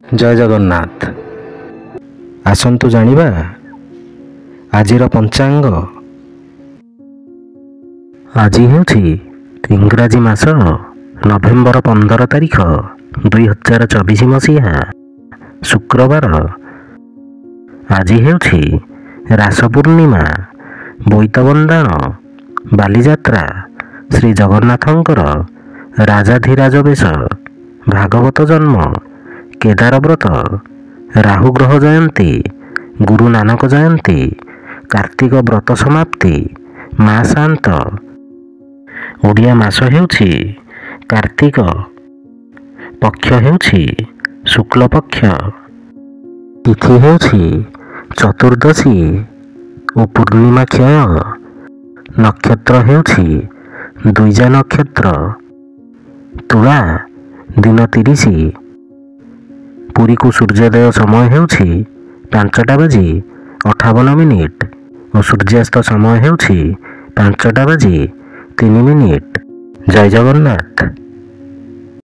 ଜୟ ଜଗନ୍ନାଥ। ଆସନ୍ତୁ ଜାଣିବା ଆଜିର ପଞ୍ଚାଙ୍ଗ। ଆଜି ହେଉଛି ଇଂରାଜୀ ମାସ ନଭେମ୍ବର 15 ତାରିଖ 2024 ମସିହା ଶୁକ୍ରବାର। ଆଜି ହେଉଛି ରାସ ପୂର୍ଣ୍ଣିମା, ବୋଇତ ବନ୍ଦାଣ, ବାଲିଯାତ୍ରା, ଶ୍ରୀ ଜଗନ୍ନାଥଙ୍କର ରାଜାଧିରାଜ ବେଶ, ଭାଗବତ ଜନ୍ମ, କେଦାର ବ୍ରତ, ରାହୁ ଗ୍ରହ ଜୟନ୍ତୀ, ଗୁରୁ ନାନକ ଜୟନ୍ତୀ, କାର୍ତ୍ତିକ ବ୍ରତ ସମାପ୍ତି, ମା ଶାନ୍ତ। ଓଡ଼ିଆ ମାସ ହେଉଛି କାର୍ତ୍ତିକ, ପକ୍ଷ ହେଉଛି ଶୁକ୍ଲପକ୍ଷ, ତିଥି ହେଉଛି ଚତୁର୍ଦ୍ଦଶୀ ଓ ପୂର୍ଣ୍ଣିମାକ୍ଷୟ, ନକ୍ଷତ୍ର ହେଉଛି ଦ୍ୱିଜା ନକ୍ଷତ୍ର, ତୁଳା, ଦିନ 30। ପୁରୀକୁ ସୂର୍ଯ୍ୟୋଦୟ ସମୟ ହେଉଛି 5:58 ଓ ସୂର୍ଯ୍ୟାସ୍ତ ସମୟ ହେଉଛି 5:03। ଜୟ ଜଗନ୍ନାଥ।